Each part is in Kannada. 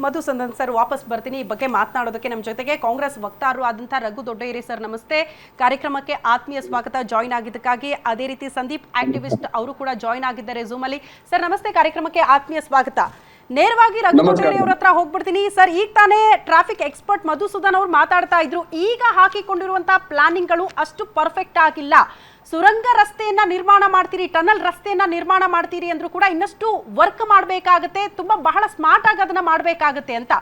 ಮಧುಸೂದನ್ ಸರ್ ವಾಪಸ್ ಬರ್ತೀನಿ. ಈ ಬಗ್ಗೆ ಮಾತನಾಡೋದಕ್ಕೆ ನಮ್ಮ ಜೊತೆಗೆ ಕಾಂಗ್ರೆಸ್ ವಕ್ತಾರರು ಆದಂತಹ ರಘು ದೊಡ್ಡೇರಿ ಸರ್ ನಮಸ್ತೆ. ಕಾರ್ಯಕ್ರಮಕ್ಕೆ ಆತ್ಮೀಯ ಸ್ವಾಗತ ಜಾಯಿನ್ ಆಗಿದ್ದಕ್ಕಾಗಿ. ಅದೇ ರೀತಿ ಸಂದೀಪ್ ಆಕ್ಟಿವಿಸ್ಟ್ ಅವರು ಕೂಡ ಜಾಯಿನ್ ಆಗಿದ್ದಾರೆ ಝೂಮ್ ಅಲ್ಲಿ. ಸರ್ ನಮಸ್ತೆ, ಕಾರ್ಯಕ್ರಮಕ್ಕೆ ಆತ್ಮೀಯ ಸ್ವಾಗತ. ನೇರವಾಗಿ ರಘು ದೊಡ್ಡೇರಿ ಅವ್ರ ಹತ್ರ ಹೋಗ್ಬಿಡ್ತೀನಿ. ಸರ್, ಈಗ ತಾನೇ ಟ್ರಾಫಿಕ್ ಎಕ್ಸ್ಪರ್ಟ್ ಮಧುಸೂದನ್ ಅವರು ಮಾತಾಡ್ತಾ ಇದ್ರು, ಈಗ ಹಾಕಿಕೊಂಡಿರುವಂತಹ ಪ್ಲಾನಿಂಗ್ಗಳು ಅಷ್ಟು ಪರ್ಫೆಕ್ಟ್ ಆಗಿಲ್ಲ. ಸುರಂಗ ರಸ್ತೆಯನ್ನ ನಿರ್ಮಾಣ ಮಾಡ್ತೀರಿ, ಟನಲ್ ರಸ್ತೆಯನ್ನ ನಿರ್ಮಾಣ ಮಾಡ್ತೀರಿ ಅಂದ್ರೂ ಕೂಡ ಇನ್ನಷ್ಟು ವರ್ಕ್ ಮಾಡಬೇಕಾಗುತ್ತೆ, ತುಂಬಾ ಬಹಳ ಸ್ಮಾರ್ಟ್ ಆಗಿ ಅದನ್ನ ಮಾಡಬೇಕಾಗುತ್ತೆ ಅಂತ.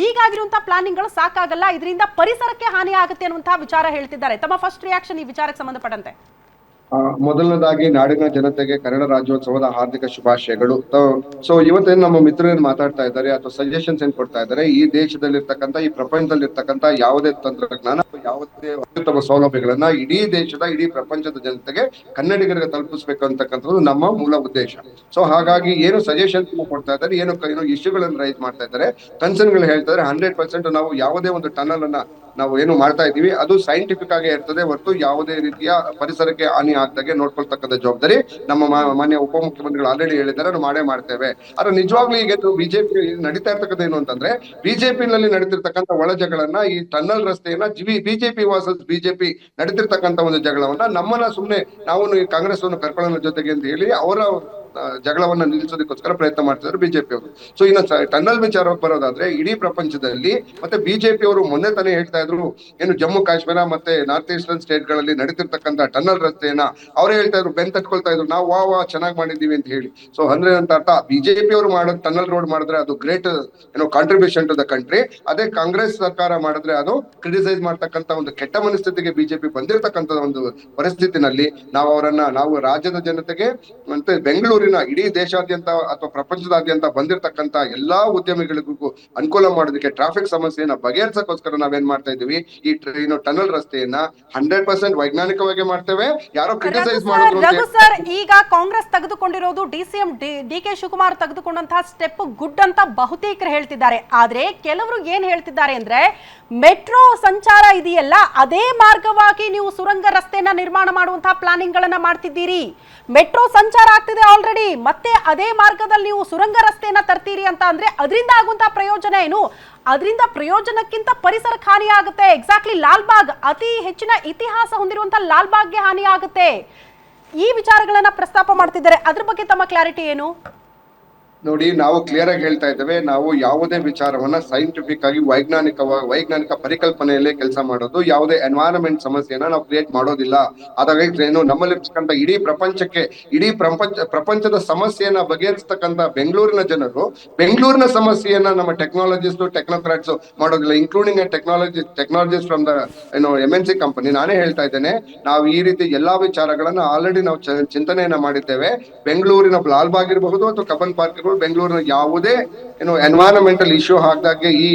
ಈಗಾಗಿರುವಂತಹ ಪ್ಲಾನಿಂಗ್ಗಳು ಸಾಕಾಗಲ್ಲ, ಇದರಿಂದ ಪರಿಸರಕ್ಕೆ ಹಾನಿ ಆಗುತ್ತೆ ಅನ್ನುವಂತಹ ವಿಚಾರ ಹೇಳ್ತಿದ್ದಾರೆ. ತಮ್ಮ ಫಸ್ಟ್ ರಿಯಾಕ್ಷನ್ ಈ ವಿಚಾರಕ್ಕೆ ಸಂಬಂಧಪಟ್ಟಂತೆ? ಮೊದಲನೇದಾಗಿ ನಾಡಿನ ಜನತೆಗೆ ಕನ್ನಡ ರಾಜ್ಯೋತ್ಸವದ ಹಾರ್ದಿಕ ಶುಭಾಶಯಗಳು. ಸೊ ಇವತ್ತೇನು ನಮ್ಮ ಮಿತ್ರರು ಮಾತಾಡ್ತಾ ಇದ್ದಾರೆ ಅಥವಾ ಸಜೆಷನ್ಸ್ ಏನ್ ಕೊಡ್ತಾ ಇದ್ದಾರೆ, ಈ ದೇಶದಲ್ಲಿರ್ತಕ್ಕಂಥ, ಈ ಪ್ರಪಂಚದಲ್ಲಿರ್ತಕ್ಕಂಥ ಯಾವುದೇ ತಂತ್ರಜ್ಞಾನ, ಯಾವುದೇ ಅತ್ಯುತ್ತಮ ಸೌಲಭ್ಯಗಳನ್ನ ಇಡೀ ದೇಶದ, ಇಡೀ ಪ್ರಪಂಚದ ಜನತೆಗೆ, ಕನ್ನಡಿಗರಿಗೆ ತಲುಪಿಸ್ಬೇಕು ಅಂತಕ್ಕಂಥದ್ದು ನಮ್ಮ ಮೂಲ ಉದ್ದೇಶ. ಸೊ ಹಾಗಾಗಿ ಏನು ಸಜೆಷನ್ಸ್ ಕೊಡ್ತಾ ಇದ್ದಾರೆ, ಏನು ಇಶ್ಯೂಗಳನ್ನು ರೈಸ್ ಮಾಡ್ತಾ ಇದ್ದಾರೆ, ಕನ್ಸರ್ನ್ ಗಳು ಹೇಳ್ತಾ ಇದ್ದಾರೆ, 100% ನಾವು ಯಾವುದೇ ಒಂದು ಟನಲ್ ಅನ್ನ ನಾವು ಏನು ಮಾಡ್ತಾ ಇದೀವಿ ಅದು ಸೈಂಟಿಫಿಕ್ ಆಗಿ ಇರ್ತದೆ ಹೊರತು ಯಾವುದೇ ರೀತಿಯ ಪರಿಸರಕ್ಕೆ ಹಾನಿ ಆಗ್ದಾಗೆ ನೋಡ್ಕೊಳ್ತಕ್ಕಂಥ ಜವಾಬ್ದಾರಿ ನಮ್ಮ ಮಾನ್ಯ ಉಪಮುಖ್ಯಮಂತ್ರಿಗಳು ಆಲ್ರೆಡಿ ಹೇಳಿದ್ದಾರೆ, ನಾವು ಮಾಡೇ ಮಾಡ್ತೇವೆ. ಆದ್ರೆ ನಿಜವಾಗ್ಲೂ ಈಗ ಬಿಜೆಪಿ ನಡೀತಾ ಇರ್ತಕ್ಕಂಥ ಏನು ಅಂತಂದ್ರೆ, ಬಿಜೆಪಿನಲ್ಲಿ ನಡೀತಿರ್ತಕ್ಕಂಥ ಒಳ ಜಗಳನ್ನ, ಈ ಟನ್ನಲ್ ರಸ್ತೆಯನ್ನ ಬಿಜೆಪಿ ವರ್ಸಸ್ ಬಿಜೆಪಿ ನಡೀತಿರ್ತಕ್ಕಂಥ ಒಂದು ಜಗಳವನ್ನ ನಮ್ಮನ್ನ ಸುಮ್ನೆ ನಾವು ಕಾಂಗ್ರೆಸ್ ಅನ್ನು ಕರ್ಕೊಳ್ಳೋ ಜೊತೆಗೆ ಅಂತ ಹೇಳಿ ಅವರ ಜಗಳವನ್ನ ನಿಲ್ಲಿಸೋದಕ್ಕೋಸ್ಕರ ಪ್ರಯತ್ನ ಮಾಡ್ತಿದ್ದಾರೆ ಬಿಜೆಪಿ ಅವರು. ಸೊ ಇನ್ನು ಟನಲ್ ವಿಚಾರಕ್ಕೆ ಬರೋದಾದ್ರೆ, ಇಡೀ ಪ್ರಪಂಚದಲ್ಲಿ ಮತ್ತೆ ಬಿಜೆಪಿ ಅವರು ಮೊನ್ನೆ ತಾನೇ ಹೇಳ್ತಾ ಇದ್ರು, ಏನು ಜಮ್ಮು ಕಾಶ್ಮೀರ ಮತ್ತೆ ನಾರ್ತ್ ಈಸ್ಟರ್ನ್ ಸ್ಟೇಟ್ ಗಳಲ್ಲಿ ನಡೀತಿರ್ತಕ್ಕಂಥ ಟನಲ್ ರಸ್ತೆಯನ್ನ ಅವರೇ ಹೇಳ್ತಾ ಇದ್ರು, ಬೆನ್ ತಟ್ಕೊಳ್ತಾ ಇದ್ರು, ನಾವು ವಾ ಚೆನ್ನಾಗಿ ಮಾಡಿದೀವಿ ಅಂತ ಹೇಳಿ. ಸೊ ಅಂದ್ರೆ ಅಂತ ಅರ್ಥ, ಬಿಜೆಪಿ ಅವರು ಮಾಡೋದು ಟನಲ್ ರೋಡ್ ಮಾಡಿದ್ರೆ ಅದು great contribution to the country. ಅದೇ ಕಾಂಗ್ರೆಸ್ ಸರ್ಕಾರ ಮಾಡಿದ್ರೆ ಅದು ಕ್ರಿಟಿಸೈಸ್ ಮಾಡ್ತಕ್ಕಂಥ ಒಂದು ಕೆಟ್ಟ ಮನಸ್ಥಿತಿಗೆ ಬಿಜೆಪಿ ಬಂದಿರತಕ್ಕಂಥ ಒಂದು ಪರಿಸ್ಥಿತಿನಲ್ಲಿ ನಾವು ರಾಜ್ಯದ ಜನತೆಗೆ ಮತ್ತೆ ಬೆಂಗಳೂರಿನ ಇಡೀ ದೇಶಾದ್ಯಂತ ಅಥವಾ ಪ್ರಪಂಚದಾದ್ಯಂತ ಬಂದಿರತಕ್ಕಂತ ಎಲ್ಲಾ ಉದ್ಯಮಿಗಳಿಗೂ ಅನುಕೂಲ ಮಾಡೋದಕ್ಕೆ, ಟ್ರಾಫಿಕ್ ಸಮಸ್ಯೆಯನ್ನ ಬಗೆಹರಿಸಕ್ಕೋಸ್ಕರ ನಾವೇನ್ ಮಾಡ್ತಾ ಇದೀವಿ, ಈ ಟನಲ್ ರಸ್ತೆಯನ್ನ 100% ವೈಜ್ಞಾನಿಕವಾಗಿ ಮಾಡ್ತೇವೆ. ಯಾರೋ ಕ್ರಿಟಿಸೈಸ್ ಮಾಡಿದ್ರು. ಸರ್, ಈಗ ಕಾಂಗ್ರೆಸ್ ತೆಗೆದುಕೊಂಡಿರೋದು, ಡಿಸಿಎಂ ಡಿ.ಕೆ. ಶಿವಕುಮಾರ್ ತೆಗೆದುಕೊಂಡಂತಹ ಸ್ಟೆಪ್ ಗುಡ್ ಅಂತ ಬಹುತೇಕರು ಹೇಳ್ತಿದ್ದಾರೆ. ಆದ್ರೆ ಕೆಲವರು ಏನ್ ಹೇಳ್ತಿದ್ದಾರೆ ಅಂದ್ರೆ, ಮೆಟ್ರೋ ಸಂಚಾರ ಇದೆಯಲ್ಲ, ಅದೇ ಮಾರ್ಗವಾಗಿ ನೀವು ಸುರಂಗ ರಸ್ತೆಯನ್ನ ನಿರ್ಮಾಣ ಮಾಡುವಂತಹ ಪ್ಲಾನಿಂಗ್ ಗಳನ್ನ ಮಾಡ್ತಿದ್ದೀರಿ. ಮೆಟ್ರೋ ಸಂಚಾರ ಆಗ್ತಿದೆ ಆಲ್ರೆಡಿ, ಮತ್ತೆ ಅದೇ ಮಾರ್ಗದಲ್ಲಿ ನೀವು ಸುರಂಗ ರಸ್ತೆಯನ್ನ ತರ್ತೀರಿ ಅಂತ ಅಂದ್ರೆ ಅದರಿಂದ ಆಗುವಂತಹ ಪ್ರಯೋಜನ ಏನು? ಅದರಿಂದ ಪ್ರಯೋಜನಕ್ಕಿಂತ ಪರಿಸರಕ್ಕೆ ಹಾನಿ ಆಗುತ್ತೆ. ಎಕ್ಸಾಕ್ಟ್ಲಿ ಲಾಲ್ಬಾಗ್, ಅತಿ ಹೆಚ್ಚಿನ ಇತಿಹಾಸ ಹೊಂದಿರುವಂತಹ ಲಾಲ್ಬಾಗ್ಗೆ ಹಾನಿ ಆಗುತ್ತೆ. ಈ ವಿಚಾರಗಳನ್ನ ಪ್ರಸ್ತಾಪ ಮಾಡ್ತಿದ್ದಾರೆ, ಅದ್ರ ಬಗ್ಗೆ ತಮ್ಮ ಕ್ಲಾರಿಟಿ ಏನು? ನೋಡಿ, ನಾವು ಕ್ಲಿಯರ್ ಆಗಿ ಹೇಳ್ತಾ ಇದ್ದೇವೆ, ನಾವು ಯಾವುದೇ ವಿಚಾರವನ್ನ ಸೈಂಟಿಫಿಕ್ ಆಗಿ ವೈಜ್ಞಾನಿಕ ಪರಿಕಲ್ಪನೆಯಲ್ಲೇ ಕೆಲಸ ಮಾಡೋದು. ಯಾವುದೇ ಎನ್ವೈರನ್ಮೆಂಟ್ ಸಮಸ್ಯೆಯನ್ನ ನಾವು ಕ್ರಿಯೇಟ್ ಮಾಡೋದಿಲ್ಲ. ಹಾಗಾಗಿ ಏನು ನಮ್ಮಲ್ಲಿರ್ತಕ್ಕಂಥ ಇಡೀ ಪ್ರಪಂಚದ ಸಮಸ್ಯೆಯನ್ನ ಬಗೆಹರಿಸ್ತಕ್ಕಂಥ ಬೆಂಗಳೂರಿನ ಜನರು ಬೆಂಗಳೂರಿನ ಸಮಸ್ಯೆಯನ್ನ ನಮ್ಮ ಟೆಕ್ನೋಕ್ರಾಟ್ಸ್ ಮಾಡೋದಿಲ್ಲ, including technologist from the MNC company. ನಾನೇ ಹೇಳ್ತಾ ಇದ್ದೇನೆ, ನಾವು ಈ ರೀತಿ ಎಲ್ಲಾ ವಿಚಾರಗಳನ್ನ ಆಲ್ರೆಡಿ ನಾವು ಚಿಂತನೆಯನ್ನ ಮಾಡಿದ್ದೇವೆ. ಬೆಂಗಳೂರಿನ ಲಾಲ್ಬಾಗ್ ಇರಬಹುದು ಅಥವಾ ಕಬ್ಬನ್ ಪಾರ್ಕ್ ಇರಬಹುದು, ಬೆಂಗಳೂರಿನ ಯಾವುದೇ ಎನ್ವೈರನ್ಮೆಂಟಲ್ ಇಶ್ಯೂ ಹಾಕಿದಾಗೆ ಈ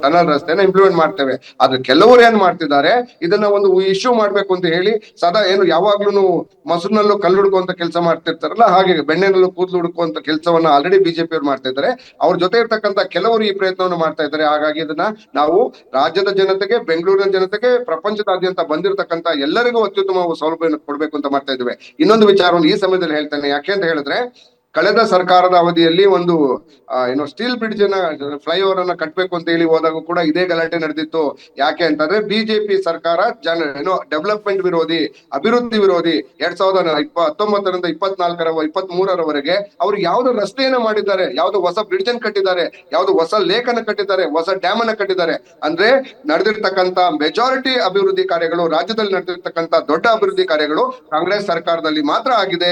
ಟನಲ್ ರಸ್ತೆನ ಇಂಪ್ಲಿಮೆಂಟ್ ಮಾಡ್ತೇವೆ. ಆದ್ರೆ ಕೆಲವರು ಏನ್ ಮಾಡ್ತಿದ್ದಾರೆ, ಇದನ್ನ ಒಂದು ಇಶ್ಯೂ ಮಾಡ್ಬೇಕು ಅಂತ ಹೇಳಿ ಸದಾ ಯಾವಾಗ್ಲೂ ಮೊಸರಿನಲ್ಲೂ ಕಲ್ಲು ಹುಡುಕುವಂತ ಕೆಲಸ ಮಾಡ್ತಿರ್ತಾರಲ್ಲ, ಹಾಗೆ ಬೆಣ್ಣೆನಲ್ಲೂ ಕೂದಲು ಹುಡುಕುವಂತ ಕೆಲಸವನ್ನ ಆಲ್ರೆಡಿ ಬಿಜೆಪಿ ಅವರು ಮಾಡ್ತಾ ಇದ್ದಾರೆ. ಅವ್ರ ಜೊತೆ ಇರ್ತಕ್ಕಂಥ ಕೆಲವರು ಈ ಪ್ರಯತ್ನವನ್ನು ಮಾಡ್ತಾ ಇದ್ದಾರೆ. ಹಾಗಾಗಿ ಇದನ್ನ ನಾವು ರಾಜ್ಯದ ಜನತೆಗೆ, ಬೆಂಗಳೂರಿನ ಜನತೆಗೆ, ಪ್ರಪಂಚದಾದ್ಯಂತ ಬಂದಿರತಕ್ಕಂತ ಎಲ್ಲರಿಗೂ ಅತ್ಯುತ್ತಮ ಸೌಲಭ್ಯವನ್ನು ಕೊಡ್ಬೇಕು ಅಂತ ಮಾಡ್ತಾ ಇದ್ದೇವೆ. ಇನ್ನೊಂದು ವಿಚಾರವನ್ನು ಈ ಸಮಯದಲ್ಲಿ ಹೇಳ್ತೇನೆ. ಯಾಕೆ ಅಂತ ಹೇಳಿದ್ರೆ, ಕಳೆದ ಸರ್ಕಾರದ ಅವಧಿಯಲ್ಲಿ ಒಂದು ಸ್ಟೀಲ್ ಬ್ರಿಡ್ಜ್ ಫ್ಲೈಓವರ್ ಅನ್ನ ಕಟ್ಬೇಕು ಅಂತ ಹೇಳಿ ಹೋದಾಗ ಕೂಡ ಇದೇ ಗಲಾಟೆ ನಡೆದಿತ್ತು. ಯಾಕೆ ಅಂತಂದ್ರೆ, ಬಿಜೆಪಿ ಸರ್ಕಾರ ಡೆವಲಪ್ಮೆಂಟ್ ವಿರೋಧಿ, ಅಭಿವೃದ್ಧಿ ವಿರೋಧಿ. 2019ರಿಂದ 23ರವರೆಗೆ ಅವರು ಯಾವ್ದು ರಸ್ತೆಯನ್ನ ಮಾಡಿದ್ದಾರೆ, ಯಾವ್ದು ಹೊಸ ಬ್ರಿಡ್ಜ್ ಅನ್ನು ಕಟ್ಟಿದ್ದಾರೆ, ಯಾವ್ದು ಹೊಸ ಲೇಕ್ ಅನ್ನು ಕಟ್ಟಿದ್ದಾರೆ, ಹೊಸ ಡ್ಯಾಮ್ ಅನ್ನ ಕಟ್ಟಿದ್ದಾರೆ. ಅಂದ್ರೆ ನಡೆದಿರ್ತಕ್ಕಂತ ಮೆಜಾರಿಟಿ ಅಭಿವೃದ್ಧಿ ಕಾರ್ಯಗಳು, ರಾಜ್ಯದಲ್ಲಿ ನಡೆದಿರ್ತಕ್ಕಂತ ದೊಡ್ಡ ಅಭಿವೃದ್ಧಿ ಕಾರ್ಯಗಳು ಕಾಂಗ್ರೆಸ್ ಸರ್ಕಾರದಲ್ಲಿ ಮಾತ್ರ ಆಗಿದೆ.